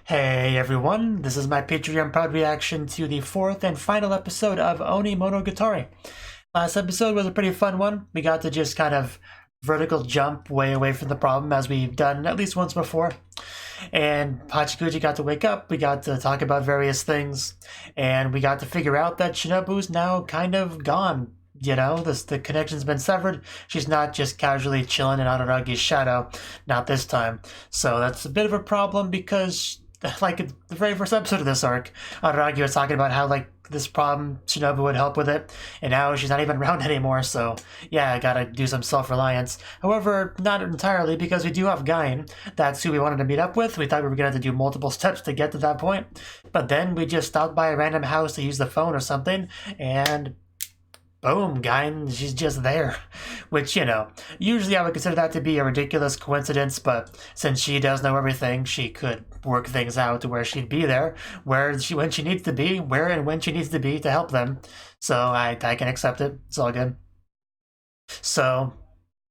Hey everyone, this is my Patreon proud reaction to the fourth and final episode of Onimonogatari. Last episode was a pretty fun one. We got to just kind of vertical jump way away from the problem as we've done at least once before. And Hachikuji got to wake up, we got to talk about various things, and we got to figure out that Shinobu's now kind of gone. You know, the connection's been severed. She's not just casually chilling in Araragi's shadow, not this time. So that's a bit of a problem because, like, the very first episode of this arc, Araragi was talking about how, like, this problem, Shinobu would help with it, and now she's not even around anymore, so yeah, I gotta do some self-reliance. However, not entirely, because we do have Gain. That's who we wanted to meet up with. We thought we were gonna have to do multiple steps to get to that point, but then we just stopped by a random house to use the phone or something, and boom, Gain, she's just there. Which, you know, usually I would consider that to be a ridiculous coincidence, but since she does know everything, she could work things out to where she'd be there, when she needs to be, where and when she needs to be to help them. So I can accept it. It's all good. So,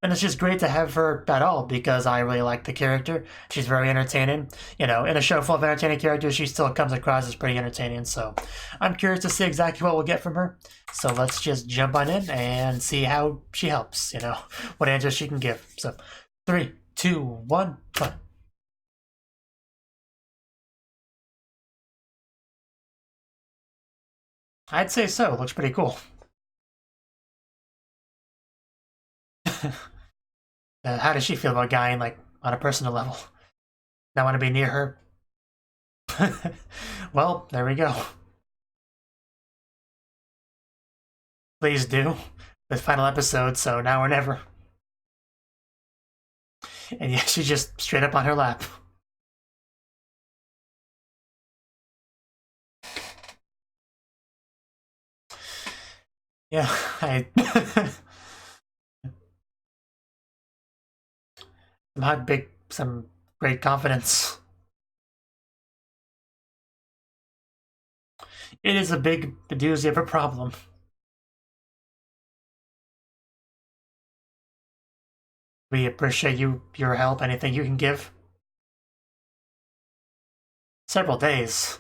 and it's just great to have her at all because I really like the character. She's very entertaining. You know, in a show full of entertaining characters, she still comes across as pretty entertaining. So I'm curious to see exactly what we'll get from her. So let's just jump on in and see how she helps, you know, what answers she can give. So 3, 2, 1, play. I'd say so. Looks pretty cool. How does she feel about Guy, like, on a personal level? Not want to be near her? Well, there we go. Please do. The final episode, so now or never. And yeah, she's just straight up on her lap. Yeah, I some great confidence. It is a big doozy of a problem. We appreciate your help, anything you can give. Several days.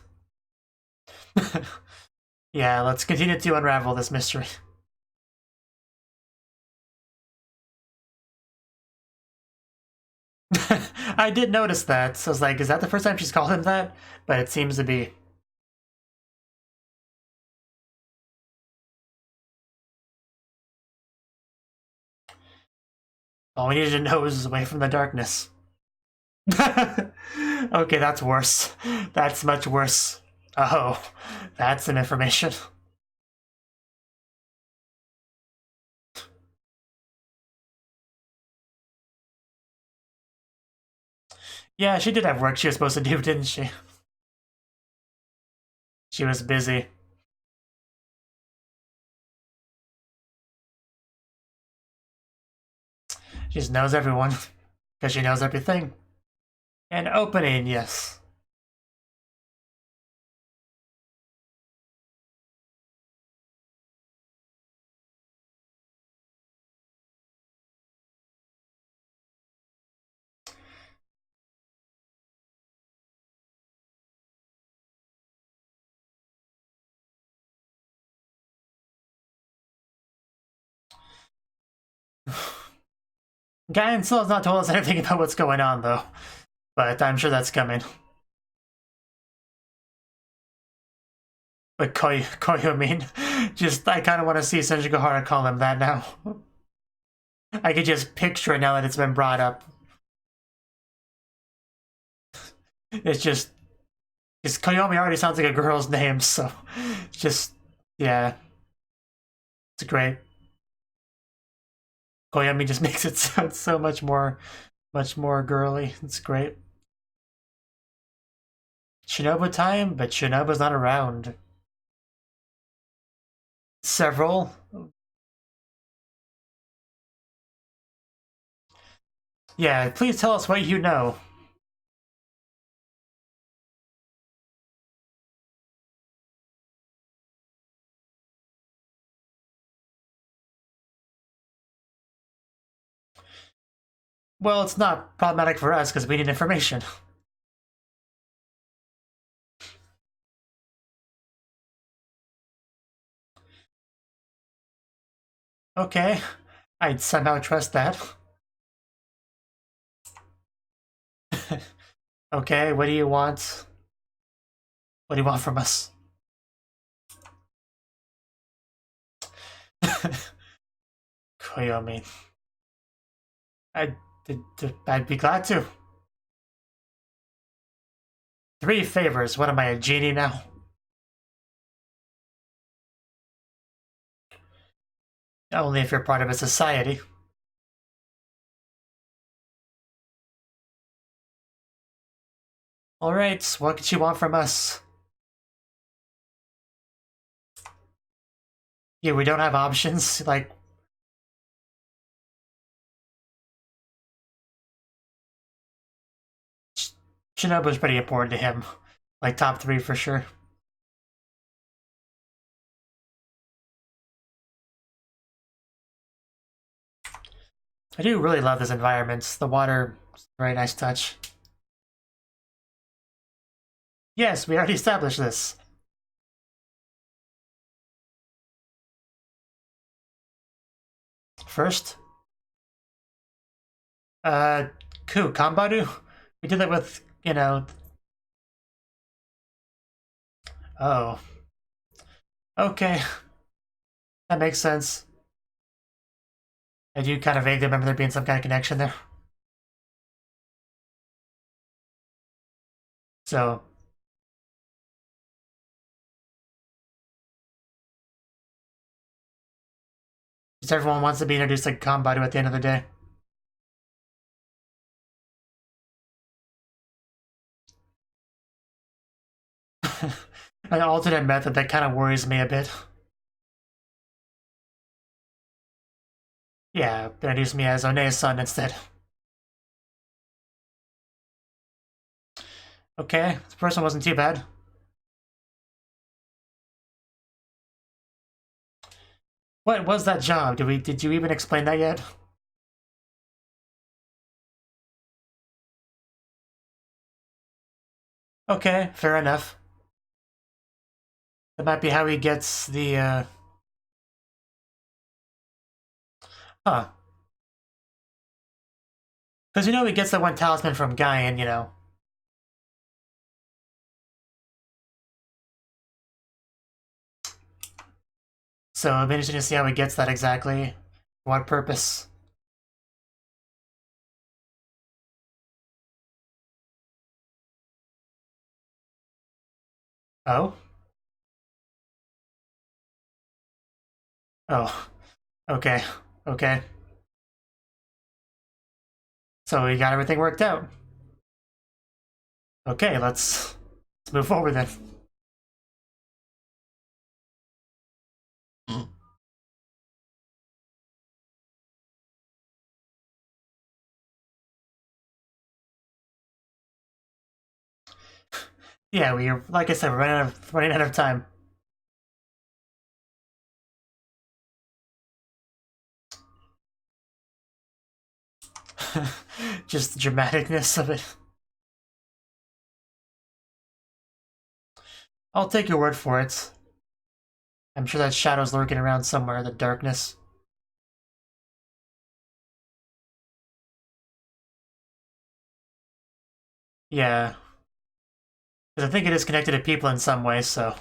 Yeah, let's continue to unravel this mystery. I did notice that, so I was like, is that the first time she's called him that? But it seems to be. All we needed to know was away from the darkness. Okay, that's worse. That's much worse. Oh, that's some information. Yeah, she did have work she was supposed to do, didn't she? She was busy. She just knows everyone, because she knows everything. An opening, yes. Guy and Sill's not told us anything about what's going on, though. But I'm sure that's coming. But Koyo mean? Just, I kind of want to see Senjigahara call him that now. I could just picture it now that it's been brought up. It's just, because Koyomi already sounds like a girl's name, so it's just, yeah, it's great. Koyomi just makes it sound so much more girly. It's great. Shinobu time, but Shinobu's not around. Several. Yeah, please tell us what you know. Well, it's not problematic for us because we need information. Okay. I'd somehow trust that. Okay, what do you want? What do you want from us? Koyomi. I'd be glad to. 3 favors. What am I, a genie now? Only if you're part of a society. Alright, what could you want from us? Yeah, we don't have options, like... Shinobu's pretty important to him. Like, top 3 for sure. I do really love this environment. The water is a very nice touch. Yes, we already established this. First, Kanbaru? We did that with, you know... Oh. Okay. That makes sense. I do kind of vaguely remember there being some kind of connection there. So... just everyone wants to be introduced to Kanbaru at the end of the day. An alternate method that kind of worries me a bit. Yeah, introduce me as One's son instead. Okay, the first one wasn't too bad. What was that job? Did you even explain that yet? Okay, fair enough. That might be how he gets the, Huh. Because you know he gets that one talisman from Guyan, you know. So it'll be interesting to see how he gets that exactly. For what purpose. Oh? Oh. Okay. Okay. So we got everything worked out. Okay, let's move forward then. Yeah, we're, like I said, we're running out of time. Just the dramaticness of it. I'll take your word for it. I'm sure that shadow's lurking around somewhere in the darkness. Yeah. Because I think it is connected to people in some way, so...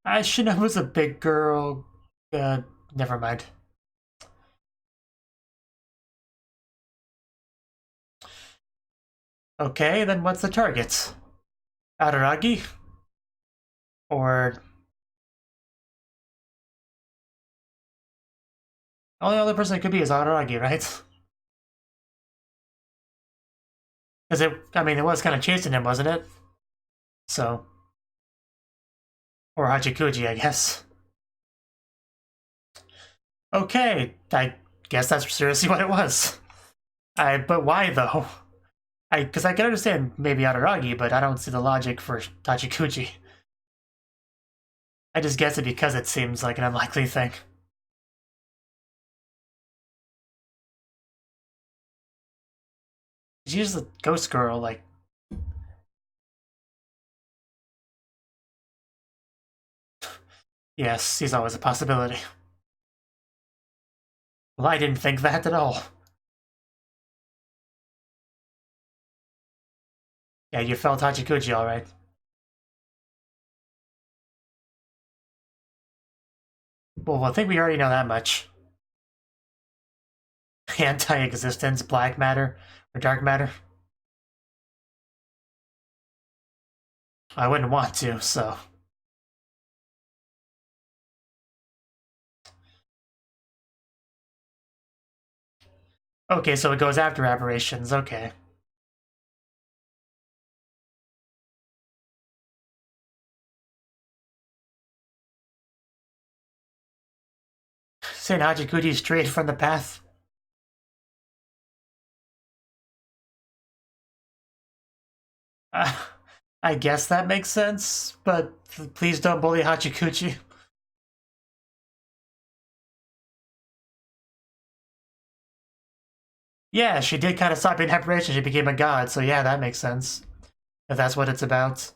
Shinobu's a big girl. Never mind. Okay, then what's the target? Araragi? Or... only other person it could be is Araragi, right? Because I mean, it was kind of chasing him, wasn't it? So... or Hachikuji, I guess. Okay, I guess that's seriously what it was. But why though? Because I can understand maybe Araragi, but I don't see the logic for Tachikuji. I just guess it because it seems like an unlikely thing. She's a ghost girl, like... Yes, he's always a possibility. Well, I didn't think that at all. Yeah, you felt Hachikuji, alright. Well, I think we already know that much. Anti-existence, black matter, or dark matter. I wouldn't want to, so... Okay, so it goes after aberrations, okay. Saying Hachikuji straight from the path. I guess that makes sense, but please don't bully Hachikuji. Yeah, she did kind of stop being aberration, she became a god, so yeah, that makes sense. If that's what it's about.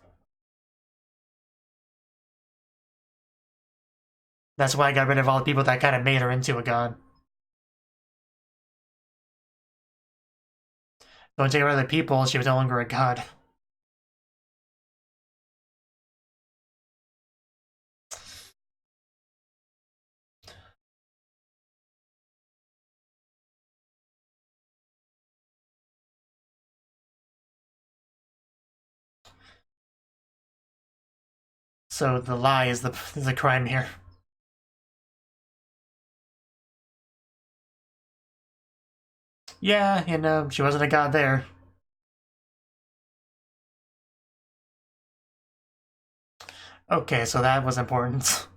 That's why I got rid of all the people that kind of made her into a god. Don't take rid of the people, she was no longer a god. So the lie is the crime here. Yeah, she wasn't a god there. Okay, so that was important.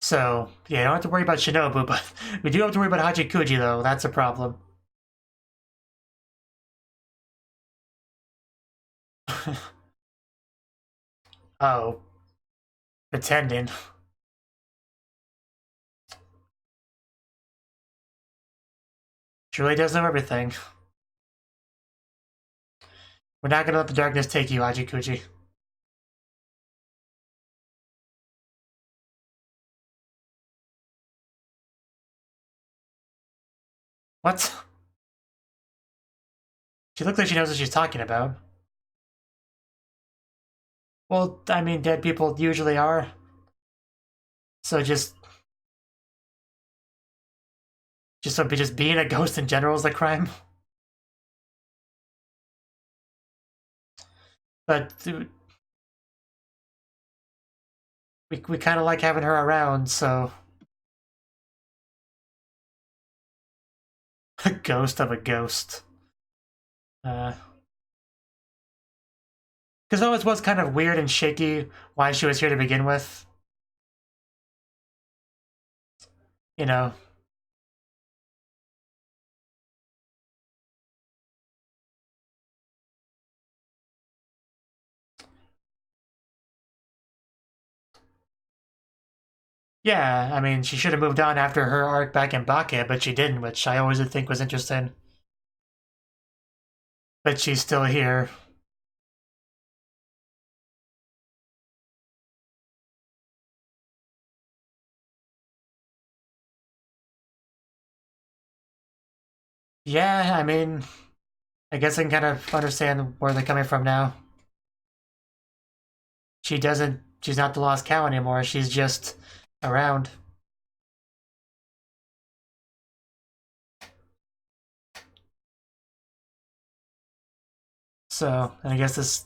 So, yeah, don't have to worry about Shinobu, but we do have to worry about Hachikuji, though. That's a problem. Oh. Pretending. She really does know everything. We're not gonna let the darkness take you, Hachikuji. What? She looks like she knows what she's talking about. Well, I mean, dead people usually are. So just being a ghost in general is the crime. But we kind of like having her around, so a ghost of a ghost. Because it always was kind of weird and shaky why she was here to begin with. You know. Yeah, I mean, she should have moved on after her arc back in Baka, but she didn't, which I always did think was interesting. But she's still here. Yeah, I mean, I guess I can kind of understand where they're coming from now. She's not the lost cow anymore, she's just around. So, and I guess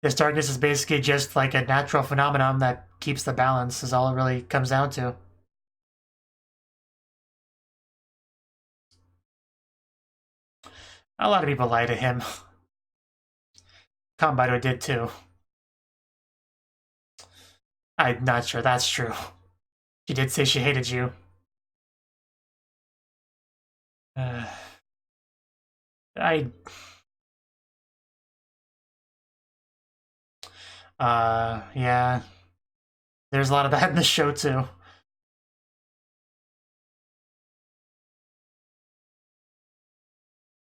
this darkness is basically just like a natural phenomenon that keeps the balance, is all it really comes down to. A lot of people lie to him. Kanbaito did too. I'm not sure that's true. She did say she hated you. Uh, I... yeah. There's a lot of that in the show too.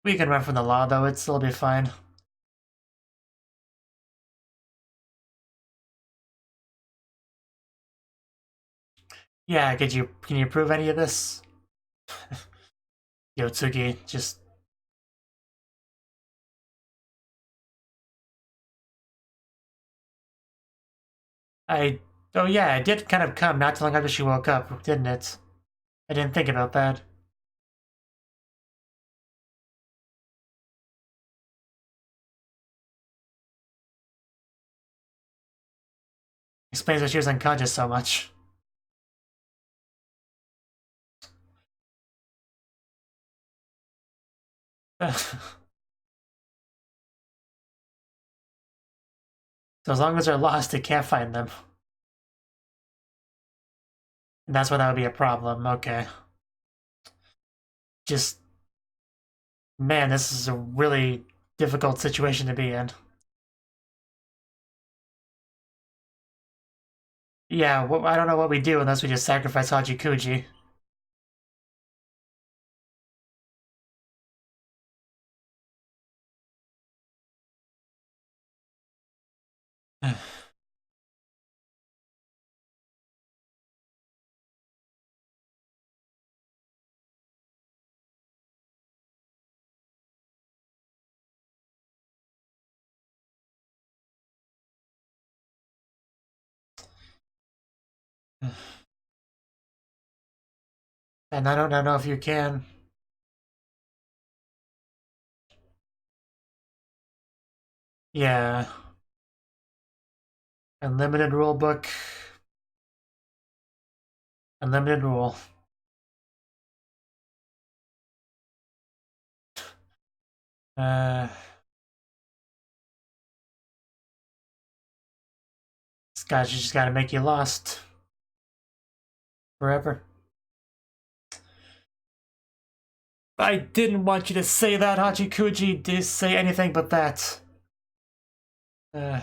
We can run from the law, though. It'll still be fine. Yeah, can you prove any of this? Yotsugi, just... Oh yeah, it did kind of come not too long after she woke up, didn't it? I didn't think about that. Explains why she was unconscious so much. So as long as they're lost, they can't find them. And that's why that would be a problem, okay. Just... Man, this is a really difficult situation to be in. Yeah, well, I don't know what we do unless we just sacrifice Hachikuji. And I don't know if you can. Yeah. Unlimited rule book. Unlimited rule. This guy's just gotta make you lost. Forever. I didn't want you to say that, Hachikuji. Did say anything but that. I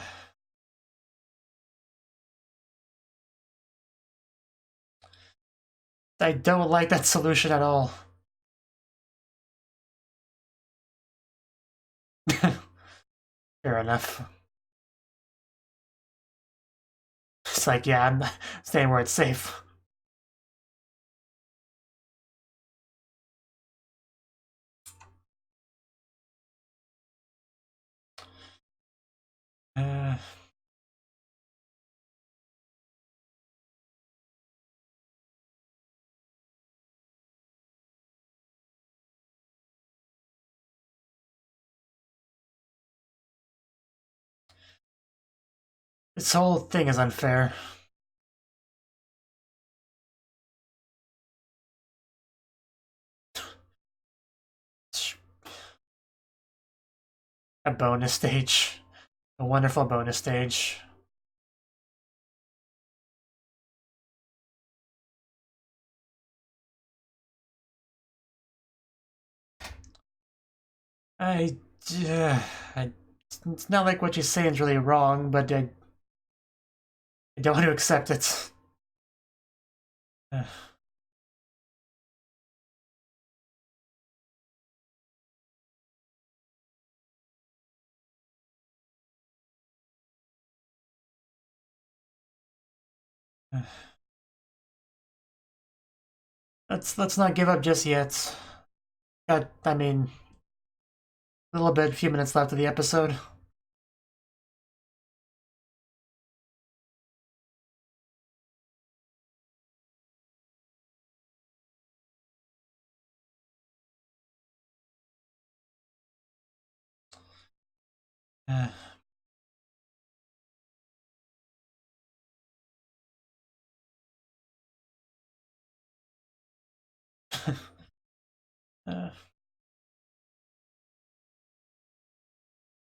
don't like that solution at all. Fair enough. It's like, yeah, I'm staying where it's safe. This whole thing is unfair. A bonus stage. A wonderful bonus stage. It's not like what you're saying is really wrong, but I don't want to accept it. Let's not give up just yet. I mean, a little bit, a few minutes left of the episode.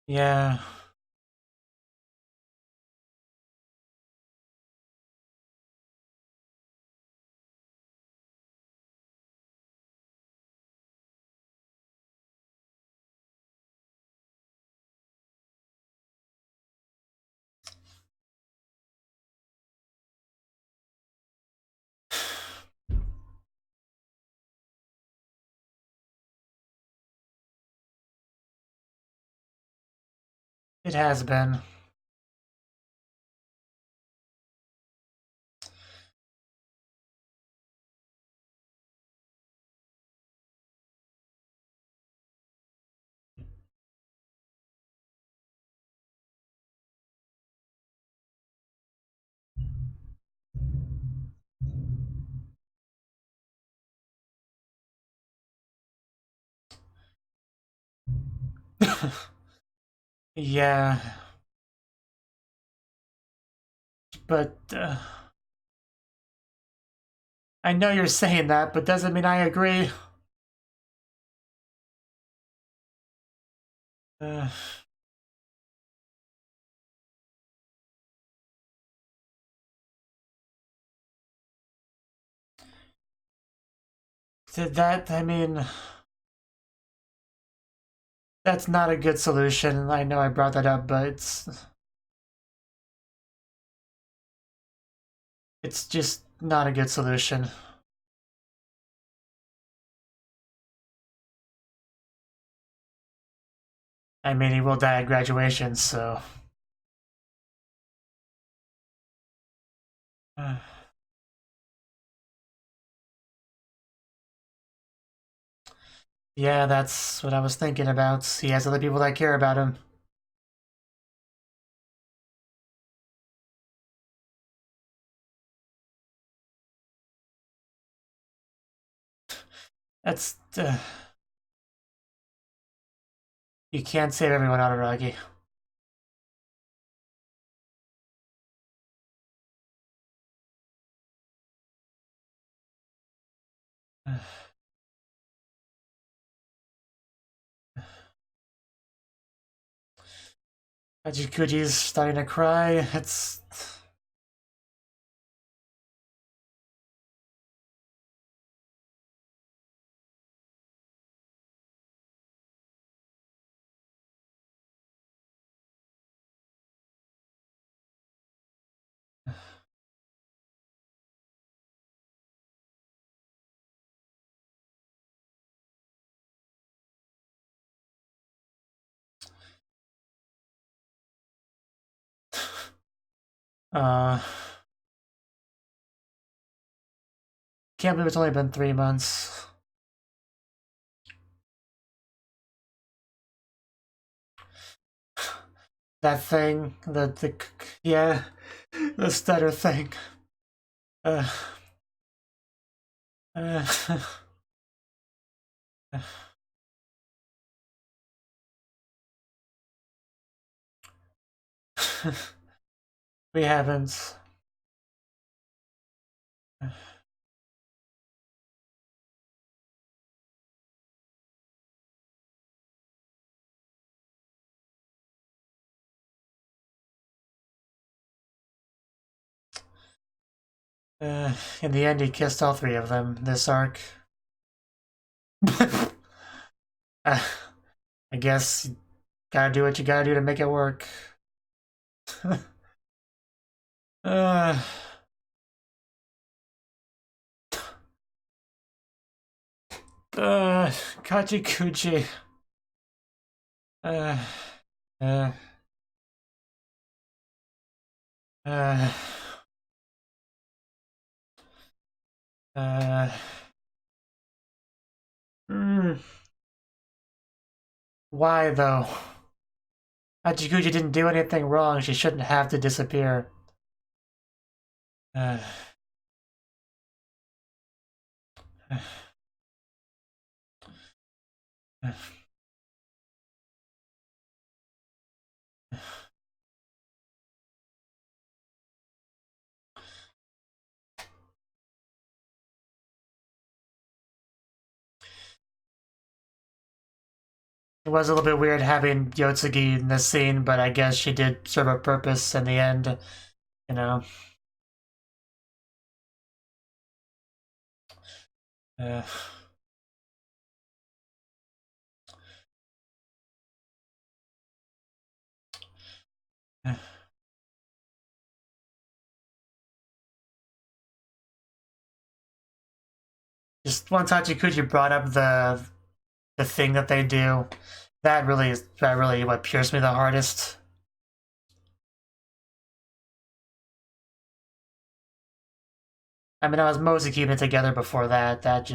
Yeah. It has been. Yeah. But, I know you're saying that, but doesn't mean I agree. Uh, I mean, that's not a good solution. I know I brought that up, but it's just not a good solution. I mean, he will die at graduation, so. Yeah, that's what I was thinking about. He has other people that care about him. That's. You can't save everyone, Araragi. Hachikuji's starting to cry. It's. Can't believe it's only been 3 months. That thing, yeah, the stutter thing. Uh, uh, we haven't. In the end, he kissed all 3 of them this arc. I guess you gotta do what you gotta do to make it work. Kachikuchi. Uh, uh, uh, uh, Why, though? Hachikuji didn't do anything wrong. She shouldn't have to disappear. Uh, It was a little bit weird having Yotsugi in this scene, but I guess she did serve a purpose in the end, you know. Uh, just once Hachikuji brought up the thing that they do, that really what pierced me the hardest. I mean, I was mostly keeping it together before that. That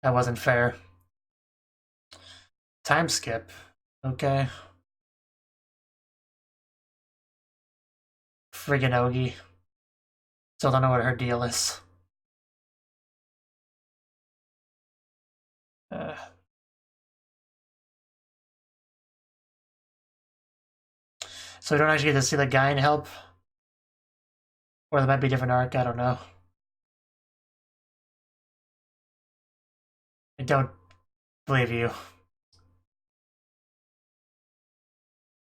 wasn't fair. Time skip. Okay. Friggin' Ogi. Still don't know what her deal is. So we don't actually get to see the guy in help? Or there might be a different arc, I don't know. I don't believe you.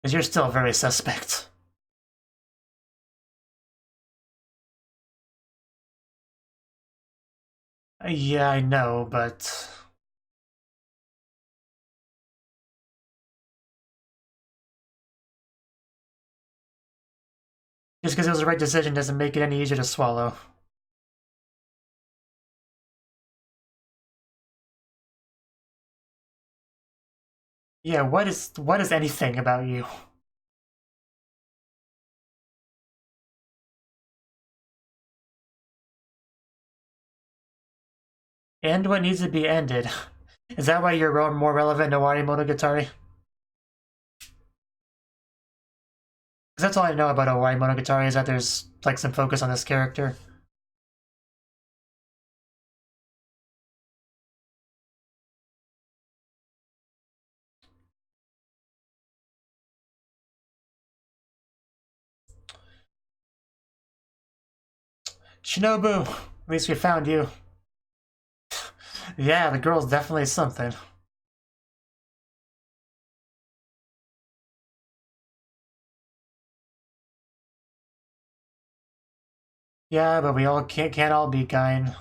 Because you're still very suspect. Yeah, I know, but... Just because it was the right decision doesn't make it any easier to swallow. Yeah, what is anything about you? End what needs to be ended. Is that why you're more relevant to Onimonogatari? Because that's all I know about Onimonogatari is that there's like some focus on this character. Shinobu, at least we found you. Yeah, the girl's definitely something. Yeah, but we all can't all be kind.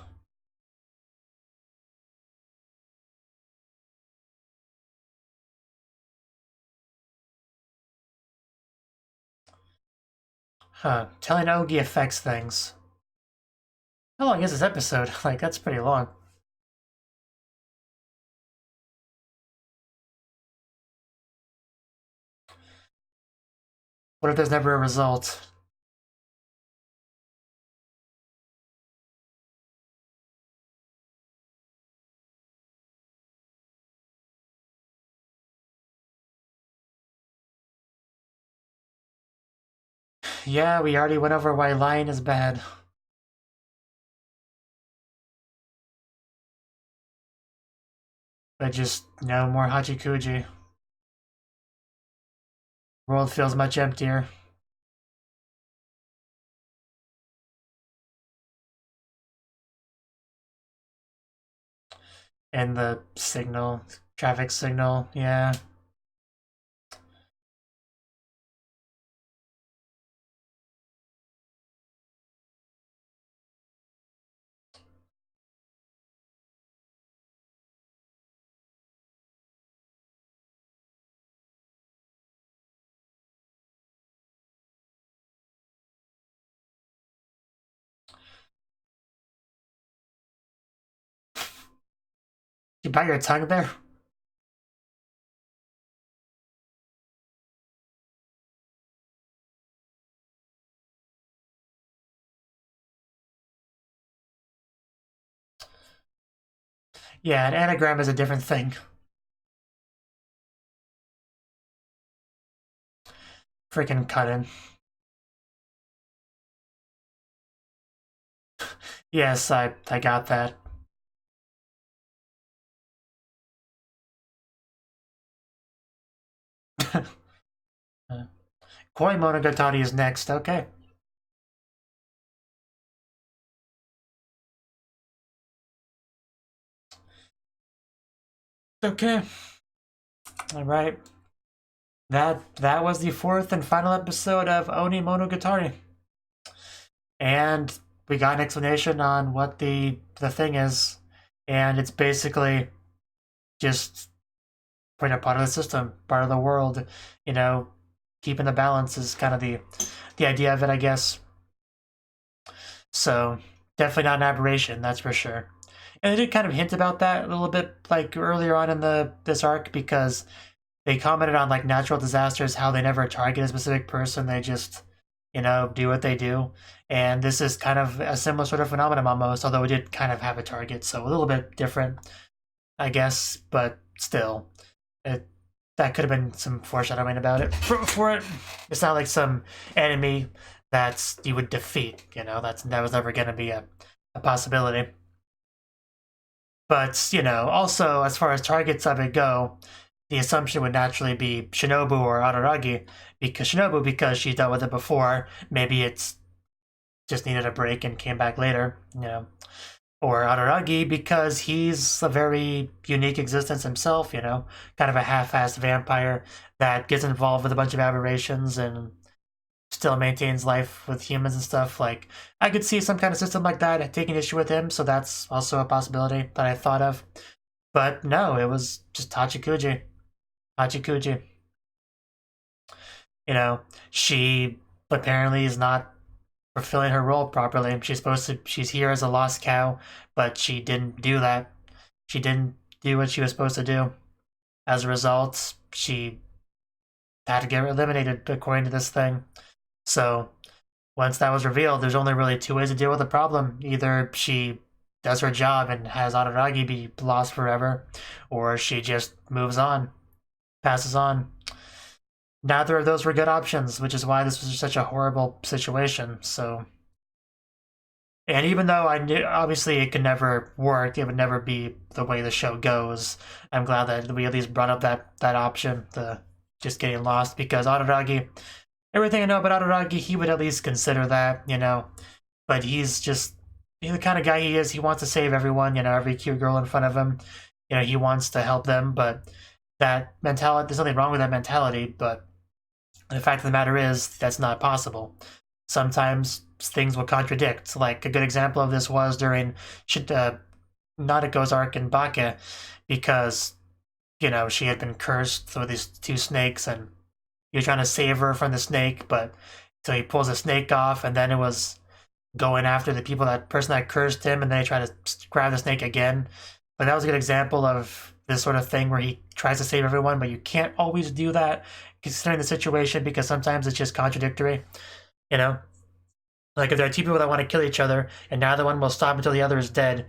Huh, telling Ogi affects things. How long is this episode? Like, that's pretty long. What if there's never a result? Yeah, we already went over why lying is bad. But just no more Hachikuji. World feels much emptier. And the signal, traffic signal, yeah. You bite your tongue there? Yeah, an anagram is a different thing. Freaking cutting. Yes, I got that. Koi Monogatari is next, okay. Okay. Alright. That was the fourth and final episode of Onimonogatari. And we got an explanation on what the thing is. And it's basically just a part of the system, part of the world. You know, keeping the balance is kind of the idea of it, I guess. So definitely not an aberration, that's for sure. And they did kind of hint about that a little bit, like earlier on in this arc, because they commented on like natural disasters, how they never target a specific person, they just do what they do. And this is kind of a similar sort of phenomenon almost, although it did kind of have a target, so a little bit different, I guess, but still, that could have been some foreshadowing about it. For it, it's not like some enemy that you would defeat, that was never going to be a possibility. But, also, as far as targets of it go, the assumption would naturally be Shinobu or Araragi, because she dealt with it before. Maybe it's just needed a break and came back later, Or Araragi, because he's a very unique existence himself, kind of a half-assed vampire that gets involved with a bunch of aberrations and still maintains life with humans and stuff. Like, I could see some kind of system like that taking issue with him, so that's also a possibility that I thought of. But no, it was just Hachikuji. She apparently is not fulfilling her role properly. She's here as a lost cow, but she didn't do that. She didn't do what she was supposed to do. As a result, she had to get eliminated according to this thing. So once that was revealed, there's only really two ways to deal with the problem. Either she does her job and has Araragi be lost forever, or she just moves on, passes on. Neither of those were good options, which is why this was such a horrible situation. So, and even though I knew obviously it could never work, it would never be the way the show goes, I'm glad that we at least brought up that option, the just getting lost, because Araragi, everything I know about Araragi, he would at least consider that, but he's the kind of guy he is. He wants to save everyone, every cute girl in front of him, he wants to help them, but that mentality, there's nothing wrong with that mentality, but the fact of the matter is that's not possible. Sometimes things will contradict. Like, a good example of this was during Nadeko's arc in Bake, because she had been cursed through these two snakes, and he was trying to save her from the snake, but so he pulls the snake off, and then it was going after the person that cursed him, and then he tried to grab the snake again. But that was a good example of this sort of thing where he tries to save everyone, but you can't always do that considering the situation, because sometimes it's just contradictory, Like, if there are two people that want to kill each other, and neither one will stop until the other is dead,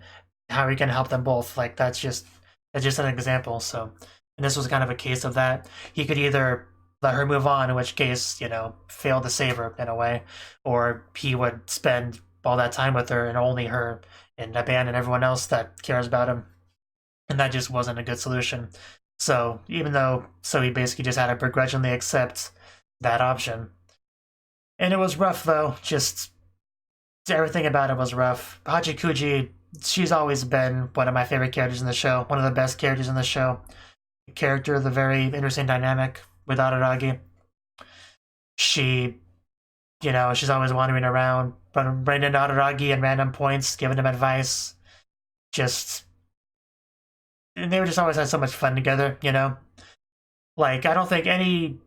how are you going to help them both? Like, that's just an example. So, and this was kind of a case of that. He could either let her move on, in which case, fail to save her in a way, or he would spend all that time with her and only her and abandon everyone else that cares about him. And that just wasn't a good solution. So he basically just had to begrudgingly accept that option. And it was rough, though. Just everything about it was rough. Hachikuji, she's always been one of my favorite characters in the show, one of the best characters in the show. A character with a very interesting dynamic with Araragi. She's always wandering around, running into Araragi at random points, giving him advice. And they were just always had so much fun together, Like, I don't think any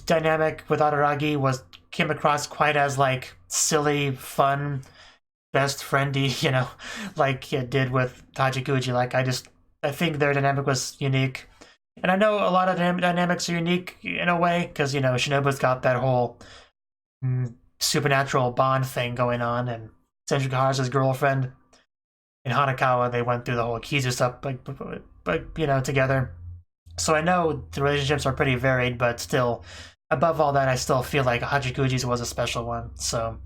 dynamic with Araragi came across quite as, like, silly, fun, best friendy, like it did with Hachikuji. Like, I think their dynamic was unique. And I know a lot of dynamics are unique in a way, because, Shinobu's got that whole supernatural bond thing going on, and Senju Kahara's girlfriend. In Hanakawa, they went through the whole Kizu stuff, together. So I know the relationships are pretty varied, but still, above all that, I still feel like Hachikuji's was a special one. So,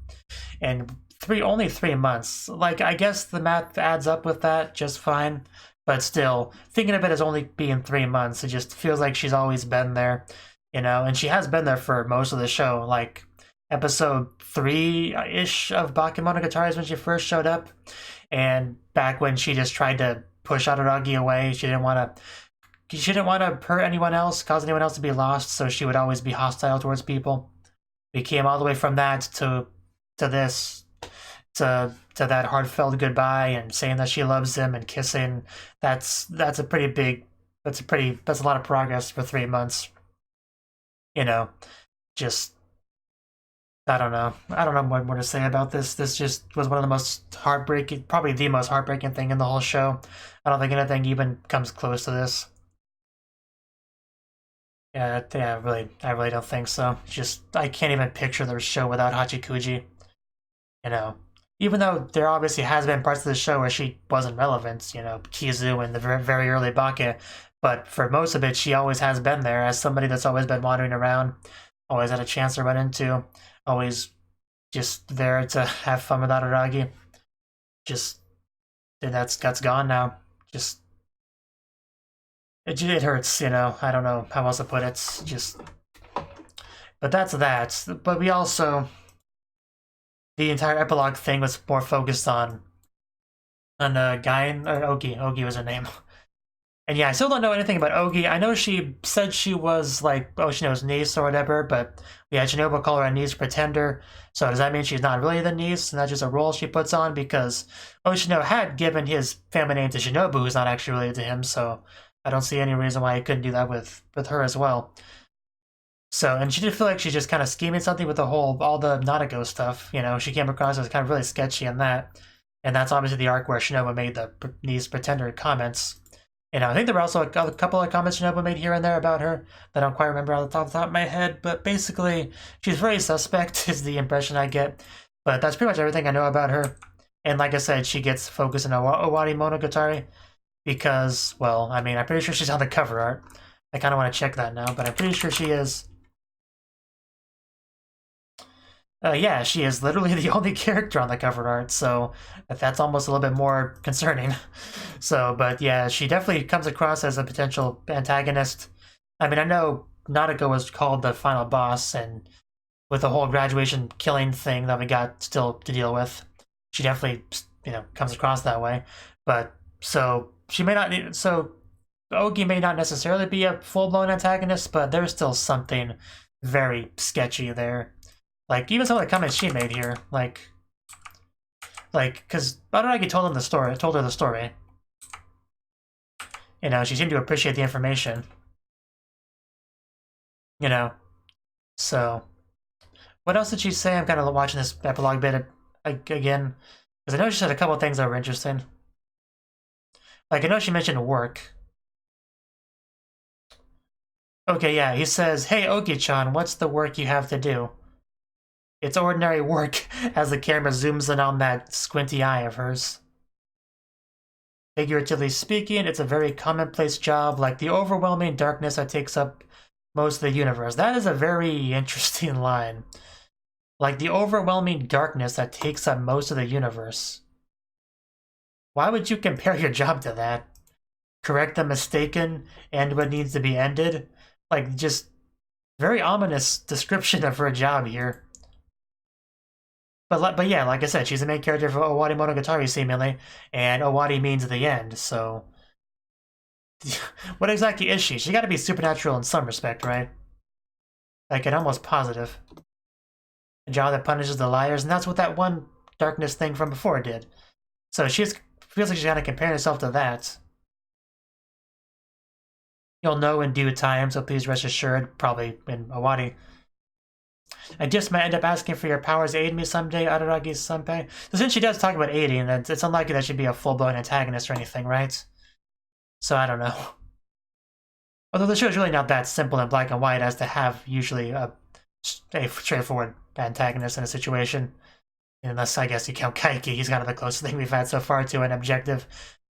and only 3 months. Like, I guess the math adds up with that just fine, but still, thinking of it as only being 3 months, it just feels like she's always been there, and she has been there for most of the show. Like, episode 3-ish of Bakemonogatari is when she first showed up. And back when she just tried to push Araragi away, she didn't want to hurt anyone else, cause anyone else to be lost, so she would always be hostile towards people. We came all the way from that to this, to that heartfelt goodbye and saying that she loves him and kissing. That's a lot of progress for 3 months. Just, I don't know what more to say about this. This just was one of the most heartbreaking, probably the most heartbreaking thing in the whole show. I don't think anything even comes close to this. Yeah, I really don't think so. Just I can't even picture the show without Hachikuji. You know, even though there obviously has been parts of the show where she wasn't relevant. You know, Kizu and the very early Bake, but for most of it, she always has been there as somebody that's always been wandering around, always had a chance to run into, always just there to have fun with Araragi. Just that's gone now. Just it hurts, you know. I don't know how else to put it. Just, but that's that. But we also, the entire epilogue thing was more focused on Guy or Ogi. Ogi was her name. And yeah, I still don't know anything about Ogi. I know she said she was like Oshino's niece or whatever, but we had Shinobu call her a niece pretender. So does that mean she's not really the niece and that's just a role she puts on? Because Oshino had given his family name to Shinobu, who's not actually related to him, so I don't see any reason why he couldn't do that with her as well. So, and she did feel like she's just kind of scheming something with all the Nautico stuff. You know, she came across as kind of really sketchy in that. And that's obviously the arc where Shinobu made the niece pretender comments. And I think there were also a couple of comments Shinobu made here and there about her that I don't quite remember off the top of my head. But basically, she's very suspect is the impression I get. But that's pretty much everything I know about her. And like I said, she gets focused in Onimonogatari because, well, I mean, I'm pretty sure she's on the cover art. I kind of want to check that now, but I'm pretty sure she is. Yeah, she is literally the only character on the cover art, so that's almost a little bit more concerning. So, but yeah, she definitely comes across as a potential antagonist. I mean, I know Nautico was called the final boss, and with the whole graduation killing thing that we got still to deal with, she definitely, you know, comes across that way. But, so, she may not, so, Ogi may not necessarily be a full-blown antagonist, but there's still something very sketchy there. Like, even some of the comments she made here, because Araragi told her the story. You know, she seemed to appreciate the information. You know, so what else did she say? I'm kind of watching this epilogue bit again, because I know she said a couple of things that were interesting. Like, I know she mentioned work. Okay, yeah, he says, "Hey, Ogi-chan, what's the work you have to do?" It's ordinary work, as the camera zooms in on that squinty eye of hers. Figuratively speaking, it's a very commonplace job, like the overwhelming darkness that takes up most of the universe. That is a very interesting line. Like the overwhelming darkness that takes up most of the universe. Why would you compare your job to that? Correct the mistaken, end what needs to be ended? Like, just very ominous description of her job here. But yeah, like I said, she's the main character for Onimonogatari, seemingly, and Owari means the end, so... What exactly is she? She gotta be supernatural in some respect, right? Like, an almost positive. A job that punishes the liars, and that's what that one darkness thing from before did. So feels like she's gotta compare herself to that. You'll know in due time, so please rest assured, probably in Owari. I just might end up asking for your powers to aid me someday, Araragi-senpai. So since she does talk about aiding, then it's unlikely that she'd be a full-blown antagonist or anything, right? So I don't know. Although the show is really not that simple and black and white as to have usually a straightforward antagonist in a situation. Unless, I guess, you count Kaiki. He's kind of the closest thing we've had so far to an objective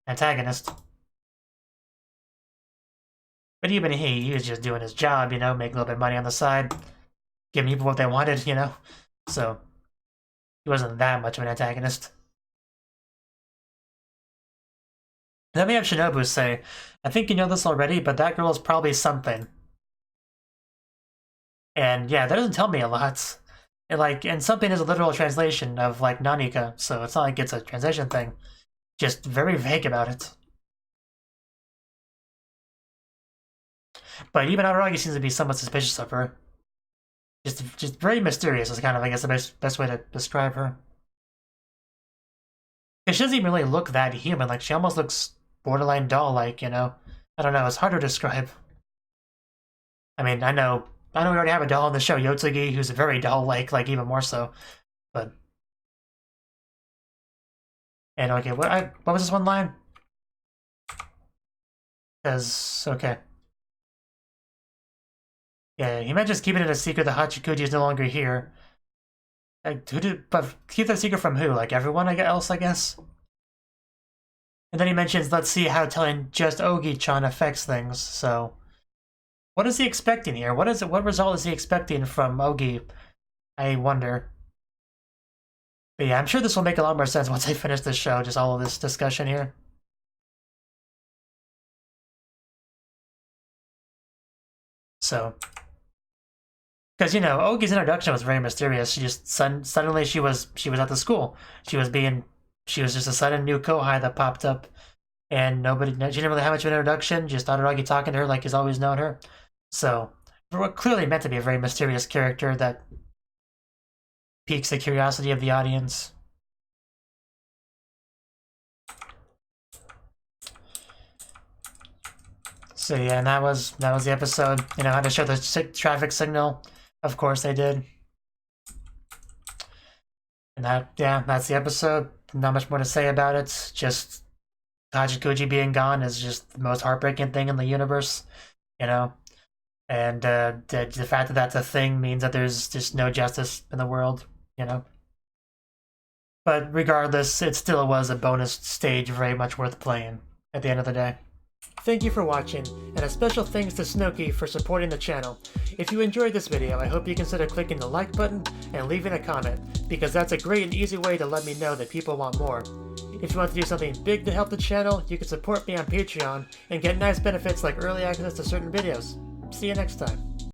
antagonist. But even he was just doing his job, you know, making a little bit of money on the side. Giving people what they wanted, you know? So, he wasn't that much of an antagonist. Then we have Shinobu say, "I think you know this already, but that girl is probably something." And yeah, that doesn't tell me a lot. And something is a literal translation of like Nanika, so it's not like it's a translation thing. Just very vague about it. But even Araragi seems to be somewhat suspicious of her. Just very mysterious is kind of, I guess, the best way to describe her. She doesn't even really look that human. Like, she almost looks borderline doll-like, you know? I don't know, it's hard to describe. I mean, I know we already have a doll on the show, Yotsugi, who's very doll-like, like, even more so. But... And, okay, what was this one line? Because, okay. Yeah, he might just keep it a secret that Hachikuji is no longer here. But keep that secret from who? Like everyone else, I guess? And then he mentions, let's see how telling just Ogi-chan affects things, so... What is he expecting here? What result is he expecting from Ogi? I wonder. But yeah, I'm sure this will make a lot more sense once I finish this show, just all of this discussion here. So... Because, you know, Ogi's introduction was very mysterious. She just, suddenly she was at the school. She was just a sudden new kohai that popped up. And she didn't really have much of an introduction, just started Ogi talking to her like he's always known her. So, we're clearly meant to be a very mysterious character that piques the curiosity of the audience. So yeah, and that was the episode. You know, how to show the traffic signal. Of course they did. And that's the episode. Not much more to say about it. Just Hachikuji being gone is just the most heartbreaking thing in the universe, you know? And the fact that that's a thing means that there's just no justice in the world, you know? But regardless, it still was a bonus stage very much worth playing at the end of the day. Thank you for watching, and a special thanks to Cnouki for supporting the channel. If you enjoyed this video, I hope you consider clicking the like button and leaving a comment, because that's a great and easy way to let me know that people want more. If you want to do something big to help the channel, you can support me on Patreon and get nice benefits like early access to certain videos. See you next time.